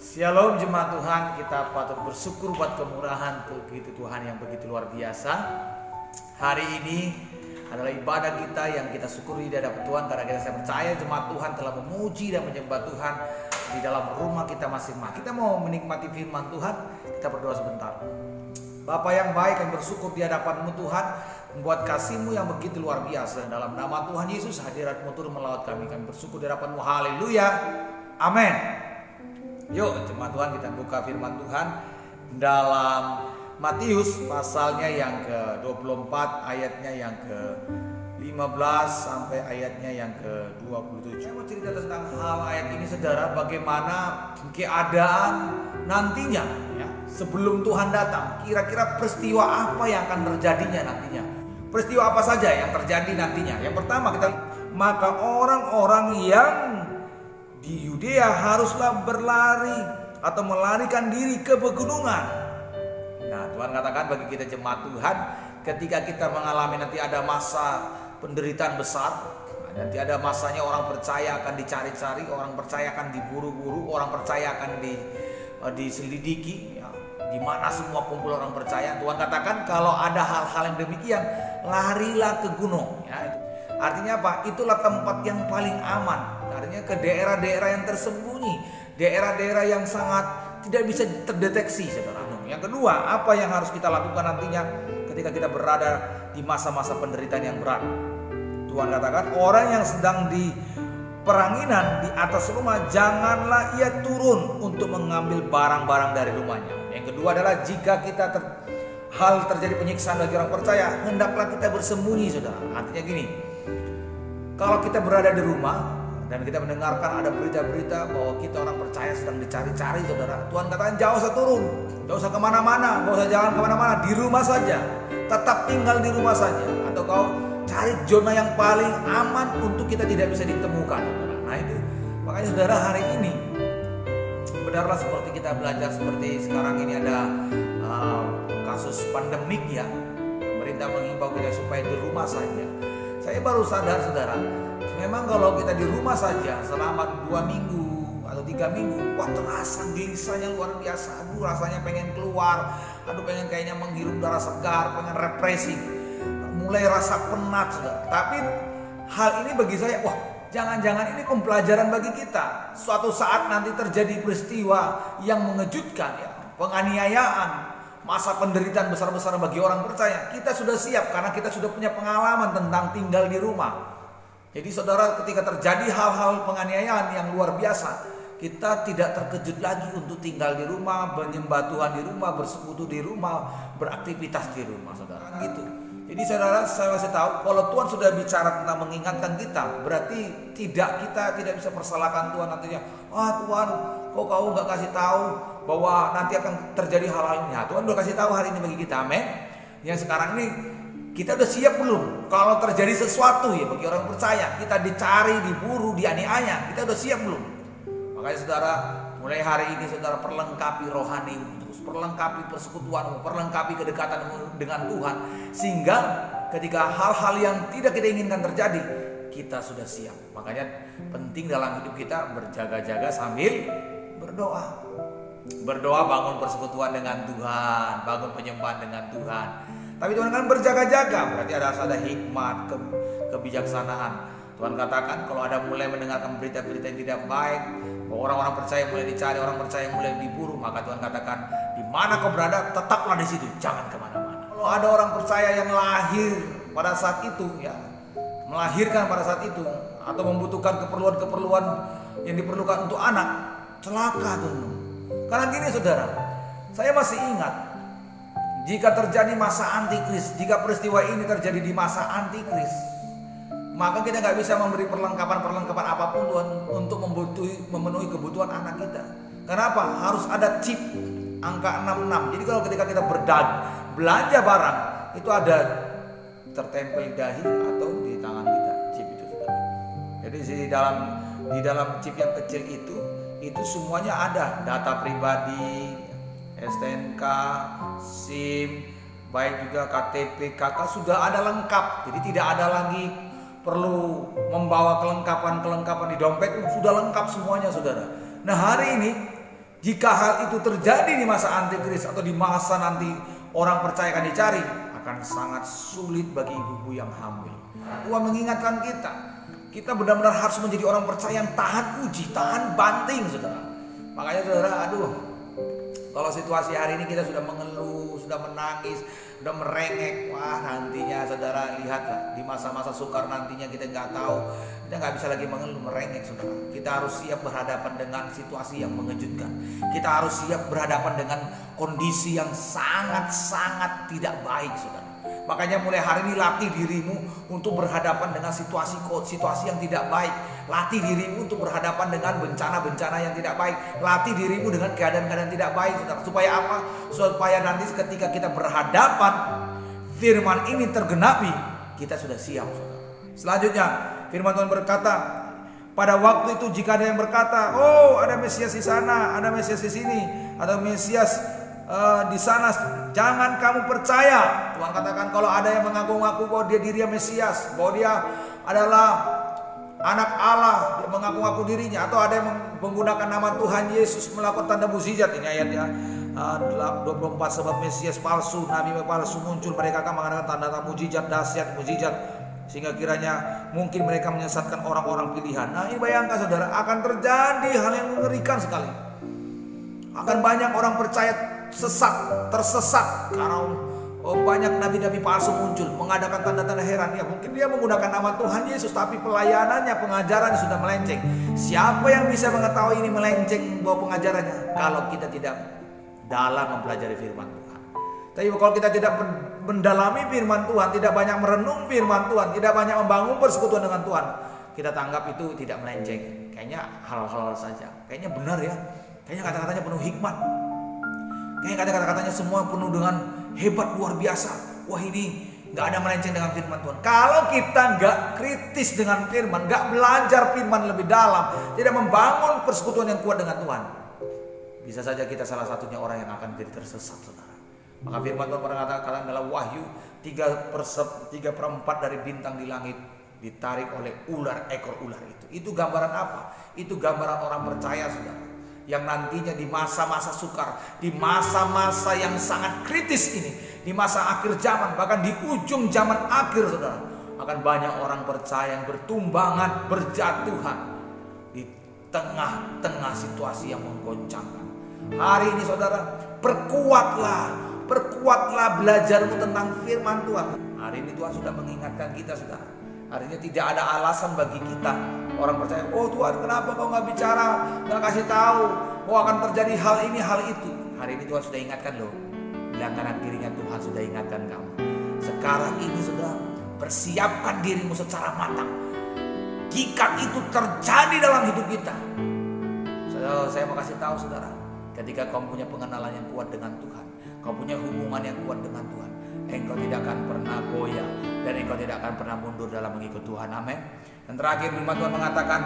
Shalom jemaat Tuhan, kita patut bersyukur buat kemurahan begitu Tuhan yang begitu luar biasa. Hari ini adalah ibadah kita yang kita syukuri di hadapan Tuhan karena saya percaya jemaat Tuhan telah memuji dan menyembah Tuhan di dalam rumah kita masing-masing. Kita mau menikmati firman Tuhan, kita berdoa sebentar. Bapa yang baik, kami bersyukur di hadapan-Mu Tuhan, membuat kasih-Mu yang begitu luar biasa. Dalam nama Tuhan Yesus, hadirat-Mu turun melawat kami. Kami bersyukur di hadapan-Mu. Haleluya. Amin. Yuk jemaat Tuhan, kita buka firman Tuhan dalam Matius pasalnya yang ke-24, ayatnya yang ke-15 sampai ayatnya yang ke-27. Saya mau cerita tentang hal ayat ini saudara, bagaimana keadaan nantinya ya, sebelum Tuhan datang. Kira-kira peristiwa apa yang akan terjadinya nantinya. Peristiwa apa saja yang terjadi nantinya. Yang pertama maka orang-orang yang di Yudea haruslah berlari atau melarikan diri ke pegunungan. Nah, Tuhan katakan bagi kita jemaat Tuhan, ketika kita mengalami nanti ada masa penderitaan besar, nanti ada masanya orang percaya akan dicari-cari, orang percaya akan diburu-buru, orang percaya akan diselidiki, ya. Di mana semua kumpul orang percaya. Tuhan katakan kalau ada hal-hal yang demikian, larilah ke gunung. Ya. Artinya apa? Itulah tempat yang paling aman. Artinya ke daerah-daerah yang tersembunyi, daerah-daerah yang sangat tidak bisa terdeteksi, saudara. Yang kedua, apa yang harus kita lakukan nantinya ketika kita berada di masa-masa penderitaan yang berat? Tuhan katakan orang yang sedang di peranginan di atas rumah, janganlah ia turun untuk mengambil barang-barang dari rumahnya. Yang kedua adalah jika kita hal terjadi penyiksaan bagi orang percaya, hendaklah kita bersembunyi, saudara. Artinya gini, kalau kita berada di rumah dan kita mendengarkan ada berita-berita bahwa kita orang percaya sedang dicari-cari, saudara, Tuhan katakan jangan usah turun, jangan usah kemana-mana, jangan usah jalan kemana-mana, di rumah saja, tetap tinggal di rumah saja, atau kau cari zona yang paling aman untuk kita tidak bisa ditemukan, saudara. Nah itu makanya saudara, hari ini benarlah seperti kita belajar seperti sekarang ini ada kasus pandemik ya, pemerintah mengimbau kita supaya di rumah saja. Saya baru sadar saudara, memang kalau kita di rumah saja selama 2 minggu atau 3 minggu, wah terasa gelisahnya luar biasa. Aduh rasanya pengen keluar, aduh pengen kayaknya menghirup udara segar, pengen refreshing, mulai rasa penat saudara. Tapi hal ini bagi saya, wah jangan-jangan ini pembelajaran bagi kita. Suatu saat nanti terjadi peristiwa yang mengejutkan ya, penganiayaan, masa penderitaan besar-besar bagi orang percaya. Kita sudah siap karena kita sudah punya pengalaman tentang tinggal di rumah. Jadi saudara, ketika terjadi hal-hal penganiayaan yang luar biasa, kita tidak terkejut lagi untuk tinggal di rumah, menyembah Tuhan di rumah, bersekutu di rumah, beraktivitas di rumah, saudara. Gitu. Jadi saudara, saya masih tahu kalau Tuhan sudah bicara tentang mengingatkan kita, berarti kita tidak bisa persalahkan Tuhan nantinya. Ah Tuhan, kok kau nggak kasih tahu bahwa nanti akan terjadi hal-hal ini? Nah, Tuhan udah kasih tahu hari ini bagi kita, amin. Yang sekarang ini kita udah siap belum? Kalau terjadi sesuatu ya bagi orang percaya, kita dicari, diburu, dianiaya, kita udah siap belum? Makanya saudara, mulai hari ini saudara perlengkapi rohani, terus perlengkapi persekutuan, perlengkapi kedekatan dengan Tuhan, sehingga ketika hal-hal yang tidak kita inginkan terjadi, kita sudah siap. Makanya penting dalam hidup kita berjaga-jaga sambil berdoa. Berdoa, bangun persekutuan dengan Tuhan, bangun penyembahan dengan Tuhan. Tapi Tuhan kan berjaga-jaga, berarti harus ada hikmat, kebijaksanaan. Tuhan katakan kalau ada mulai mendengarkan berita-berita yang tidak baik, bahwa orang-orang percaya mulai dicari, orang percaya mulai diburu, maka Tuhan katakan di mana kau berada, tetaplah di situ, jangan kemana-mana. Kalau ada orang percaya yang lahir pada saat itu, ya, melahirkan pada saat itu, atau membutuhkan keperluan-keperluan yang diperlukan untuk anak, celaka Tuhan. Karena gini saudara, saya masih ingat, jika terjadi masa antikris, jika peristiwa ini terjadi di masa antikris, maka kita nggak bisa memberi perlengkapan apapun Tuhan untuk memenuhi kebutuhan anak kita. Kenapa? Harus ada chip angka 66. Jadi kalau ketika kita belanja barang, itu ada tertempel di dahi atau di tangan kita chip itu. Jadi di dalam chip yang kecil itu semuanya ada, data pribadi, STNK, SIM, baik juga KTP, KK sudah ada lengkap. Jadi tidak ada lagi perlu membawa kelengkapan di dompet, sudah lengkap semuanya saudara. Nah hari ini Jika hal itu terjadi di masa antikris atau di masa nanti orang percaya akan dicari, akan sangat sulit bagi ibu-ibu yang hamil. Tuhan mengingatkan kita benar-benar harus menjadi orang percaya yang tahan uji, tahan banting, saudara. Makanya saudara, kalau situasi hari ini kita sudah mengeluh, sudah menangis, sudah merengek, wah nantinya saudara lihatlah di masa-masa sukar nantinya kita nggak tahu, kita nggak bisa lagi mengeluh, merengek saudara. Kita harus siap berhadapan dengan situasi yang mengejutkan. Kita harus siap berhadapan dengan kondisi yang sangat-sangat tidak baik saudara. Makanya mulai hari ini latih dirimu untuk berhadapan dengan situasi yang tidak baik. Latih dirimu untuk berhadapan dengan bencana-bencana yang tidak baik. Latih dirimu dengan keadaan-keadaan tidak baik, saudara. Supaya apa? Supaya nanti ketika kita berhadapan, firman ini tergenapi, kita sudah siap, saudara. Selanjutnya, firman Tuhan berkata, pada waktu itu jika ada yang berkata, oh ada Mesias di sana, ada Mesias di sini, ada Mesias di sana, jangan kamu percaya. Tuhan katakan kalau ada yang mengaku-ngaku bahwa dia Mesias, bahwa dia adalah anak Allah, dia mengaku-ngaku dirinya, atau ada yang menggunakan nama Tuhan Yesus melakukan tanda mukjizat, ini ayatnya 24, sebab Mesias palsu, nabi palsu muncul, mereka akan mengadakan tanda-tanda mukjizat, dahsyat mukjizat, sehingga kiranya mungkin mereka menyesatkan orang-orang pilihan. Nah ini bayangkan saudara, akan terjadi hal yang mengerikan sekali. Akan banyak orang percaya tersesat karena banyak nabi-nabi palsu muncul mengadakan tanda-tanda heran. Ya mungkin dia menggunakan nama Tuhan Yesus, tapi pelayanannya, pengajarannya sudah melenceng. Siapa yang bisa mengetahui ini melenceng bahwa pengajarannya? Kalau kita tidak dalam mempelajari firman Tuhan. Tapi kalau kita tidak mendalami firman Tuhan, tidak banyak merenung firman Tuhan, tidak banyak membangun persekutuan dengan Tuhan, kita tanggap itu tidak melenceng. Kayaknya hal-hal saja. Kayaknya benar ya. Kayaknya kata-katanya penuh hikmat. Kayaknya kata-katanya semua penuh dengan hebat, luar biasa. Wah ini gak ada melenceng dengan firman Tuhan. Kalau kita gak kritis dengan firman, gak belajar firman lebih dalam, tidak membangun persekutuan yang kuat dengan Tuhan, bisa saja kita salah satunya orang yang akan jadi tersesat, saudara. Maka firman Tuhan pernah katakan dalam Wahyu 3/4 dari bintang di langit ditarik oleh ekor ular itu. Itu gambaran apa? Itu gambaran orang percaya, saudara, yang nantinya di masa-masa sukar, di masa-masa yang sangat kritis ini, di masa akhir zaman, bahkan di ujung zaman akhir, saudara, akan banyak orang percaya yang bertumbangan, berjatuhan di tengah-tengah situasi yang menggoncangkan. Hari ini saudara, perkuatlah belajarmu tentang firman Tuhan. Hari ini Tuhan sudah mengingatkan kita, saudara. Artinya tidak ada alasan bagi kita orang percaya, oh Tuhan kenapa kau gak bicara, gak kasih tahu bahwa akan terjadi hal ini hal itu. Hari ini Tuhan sudah ingatkan loh. Bila kanan kirinya Tuhan sudah ingatkan kamu. Sekarang ini sudah persiapkan dirimu secara matang. Jika itu terjadi dalam hidup kita, saya mau kasih tahu saudara, ketika kau punya pengenalan yang kuat dengan Tuhan, kau punya hubungan yang kuat dengan Tuhan, engkau tidak akan pernah goyah dan engkau tidak akan pernah mundur dalam mengikut Tuhan. Amin. Dan terakhir firman Tuhan mengatakan,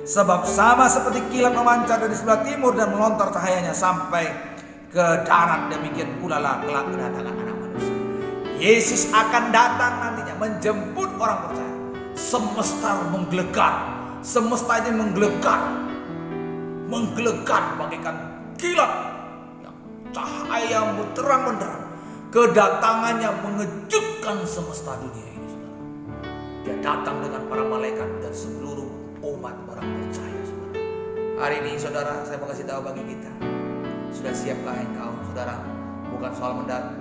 sebab sama seperti kilat memancar dari sebelah timur dan melontar cahayanya sampai ke darat, demikian pula lah kelak kedatangan Anak Manusia. Yesus akan datang nantinya menjemput orang percaya. Semesta menggelegar, semesta ini menggelegar bagaikan kilat yang cahaya terang benderang. Kedatangannya mengejutkan semesta dunia ini, saudara. Dia datang dengan para malaikat dan seluruh umat orang percaya, saudara. Hari ini saudara, saya mau kasih tahu bagi kita, sudah siapkah engkau, saudara? Bukan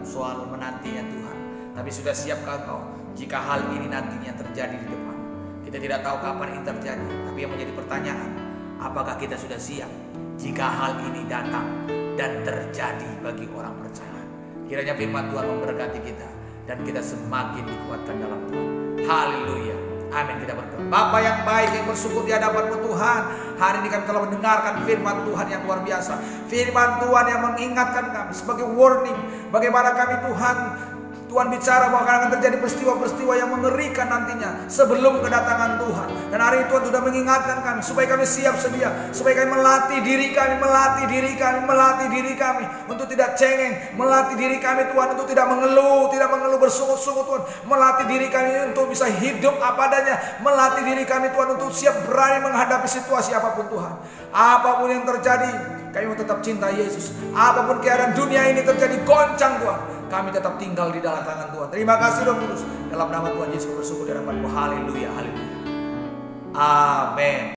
soal menantinya Tuhan, tapi sudah siapkah engkau jika hal ini nantinya terjadi di depan? Kita tidak tahu kapan ini terjadi, tapi yang menjadi pertanyaan, apakah kita sudah siap jika hal ini datang dan terjadi bagi orang percaya? Kiranya firman Tuhan memberkati kita dan kita semakin dikuatkan dalam Tuhan. Haleluya. Amin. Kita berdoa. Bapa yang baik yang bersyukur di hadapan-Mu Tuhan, hari ini kami telah mendengarkan firman Tuhan yang luar biasa. Firman Tuhan yang mengingatkan kami sebagai warning bagaimana kami Tuhan bicara bahwa akan terjadi peristiwa-peristiwa yang mengerikan nantinya sebelum kedatangan Tuhan. Dan hari ini Tuhan sudah mengingatkan kami supaya kami siap sedia, supaya kami melatih diri kami untuk tidak cengeng, melatih diri kami Tuhan untuk tidak mengeluh bersungut-sungut Tuhan, melatih diri kami untuk bisa hidup apa adanya, melatih diri kami Tuhan untuk siap berani menghadapi situasi apapun Tuhan. Apapun yang terjadi, Kami mau tetap cinta Yesus. Apapun keadaan dunia ini terjadi goncang Tuhan, kami tetap tinggal di dalam tangan Tuhan. Terima kasih Roh Kudus. Dalam nama Tuhan Yesus bersyukur di hadapan-Mu. Haleluya, haleluya. Amin.